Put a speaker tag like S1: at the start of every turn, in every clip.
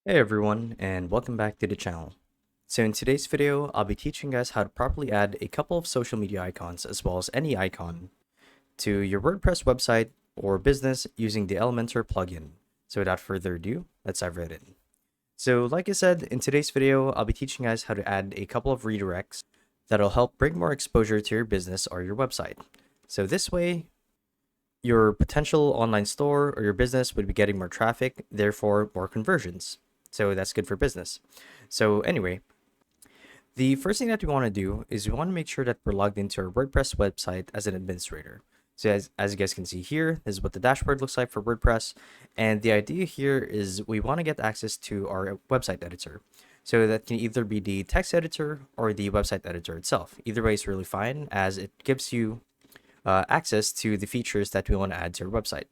S1: Hey everyone, and welcome back to the channel. So in today's video, I'll be teaching you guys how to properly add a couple of social media icons as well as any icon to your WordPress website or business using the Elementor plugin. So without further ado, let's dive right in. So like I said, in today's video, I'll be teaching you guys how to add a couple of redirects that'll help bring more exposure to your business or your website. So this way, your potential online store or your business would be getting more traffic, therefore more conversions. So that's good for business. So anyway, the first thing that we want to do is we want to make sure that we're logged into our WordPress website as an administrator. So as you guys can see here, this is what the dashboard looks like for WordPress. And the idea here is we want to get access to our website editor. So that can either be the text editor or the website editor itself. Either way is really fine, as it gives you access to the features that we want to add to our website.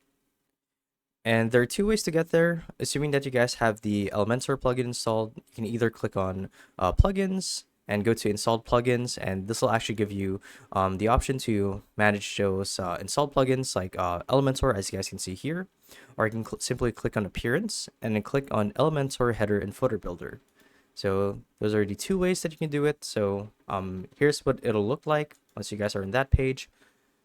S1: And there are two ways to get there. Assuming that you guys have the Elementor plugin installed, you can either click on plugins and go to installed plugins, and this will actually give you the option to manage those installed plugins like Elementor, as you guys can see here. Or you can simply click on appearance and then click on Elementor header and footer builder. So those are the two ways that you can do it. So here's what it'll look like once you guys are in that page.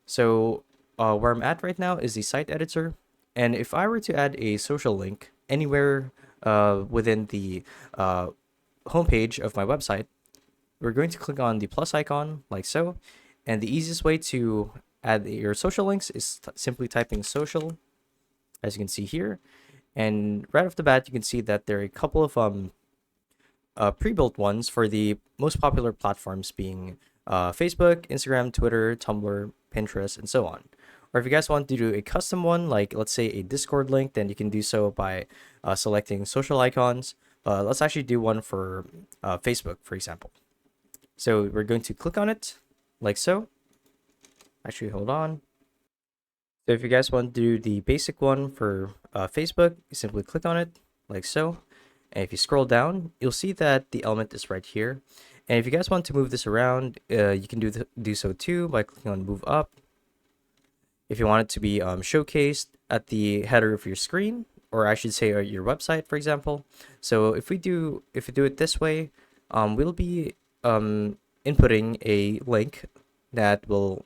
S1: So where I'm at right now is the site editor. And if I were to add a social link anywhere within the homepage of my website, we're going to click on the plus icon like so. And the easiest way to add your social links is simply typing social, as you can see here. And right off the bat, you can see that there are a couple of pre-built ones for the most popular platforms being Facebook, Instagram, Twitter, Tumblr, Pinterest, and so on. Or if you guys want to do a custom one, like let's say a Discord link, then you can do so by selecting social icons. Let's actually do one for Facebook, for example. So we're going to click on it like so. Actually, hold on. So if you guys want to do the basic one for Facebook, you simply click on it like so. And if you scroll down, you'll see that the element is right here. And if you guys want to move this around, you can do so too by clicking on move up. If you want it to be showcased at the header of your screen, or I should say your website, for example. So if we do it this way, we'll be inputting a link that will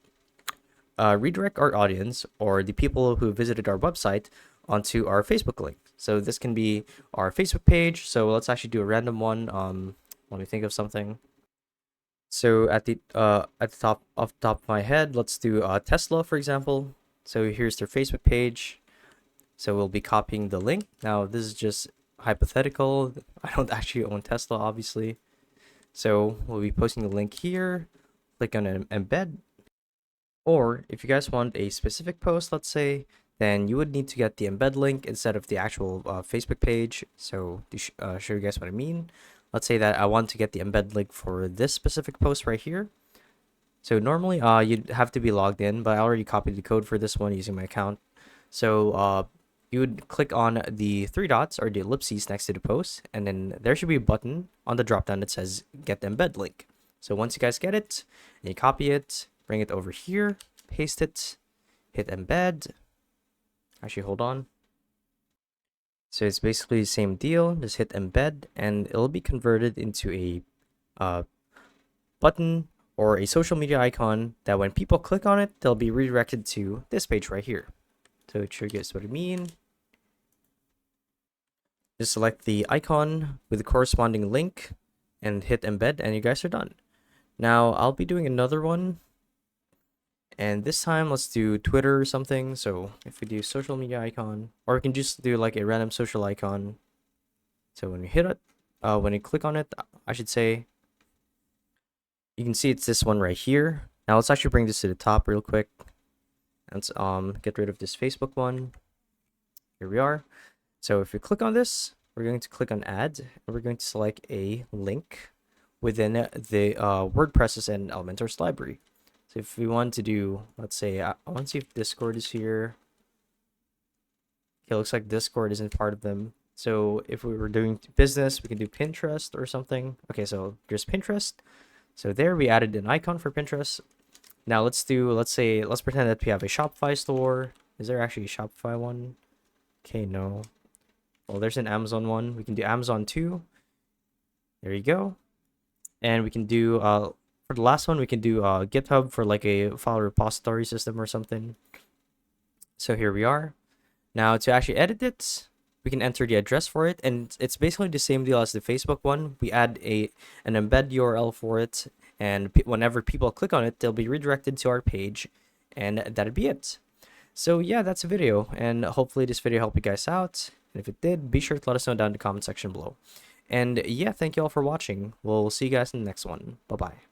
S1: redirect our audience or the people who visited our website onto our Facebook link. So this can be our Facebook page. So let's actually do a random one. Let me think of something. So at the top off the top of my head, let's do Tesla, for example. So here's their Facebook page. So we'll be copying the link. Now this is just hypothetical. I don't actually own Tesla, obviously. So we'll be posting the link here. Click on embed. Or if you guys want a specific post, let's say, then you would need to get the embed link instead of the actual Facebook page. So to show you guys what I mean, let's say that I want to get the embed link for this specific post right here. So normally you'd have to be logged in, but I already copied the code for this one using my account. So you would click on the three dots or the ellipses next to the post, and then there should be a button on the dropdown that says get the embed link. So once you guys get it, and you copy it, bring it over here, paste it, hit embed. Actually, hold on. So it's basically the same deal. Just hit embed, and it'll be converted into a button or a social media icon that when people click on it, they'll be redirected to this page right here. So to show you guys what I mean, just select the icon with the corresponding link and hit embed, and you guys are done. Now I'll be doing another one, and this time let's do Twitter or something. So if we do social media icon, or we can just do like a random social icon. So when we hit it, when you click on it, I should say, you can see it's this one right here. Now let's actually bring this to the top real quick. Let's get rid of this Facebook one. Here we are. So if we click on this, we're going to click on add, and we're going to select a link within the WordPress's and Elementor's library. So if we want to do, let's say, I want to see if Discord is here. Okay, looks like Discord isn't part of them. So if we were doing business, we can do Pinterest or something. Okay, so here's Pinterest. So there we added an icon for Pinterest. Now let's pretend that we have a Shopify store. Is there actually a Shopify one? Okay, no. Well, there's an Amazon one. We can do Amazon too. There you go. And we can do for the last one, we can do GitHub for like a file repository system or something. So here we are. Now to actually edit it, we can enter the address for it, and it's basically the same deal as the Facebook one. We add an embed URL for it, and whenever people click on it, they'll be redirected to our page, and that'd be it. So yeah, that's a video, and hopefully this video helped you guys out. And if it did, be sure to let us know down in the comment section below. And yeah, thank you all for watching. We'll see you guys in the next one. Bye bye.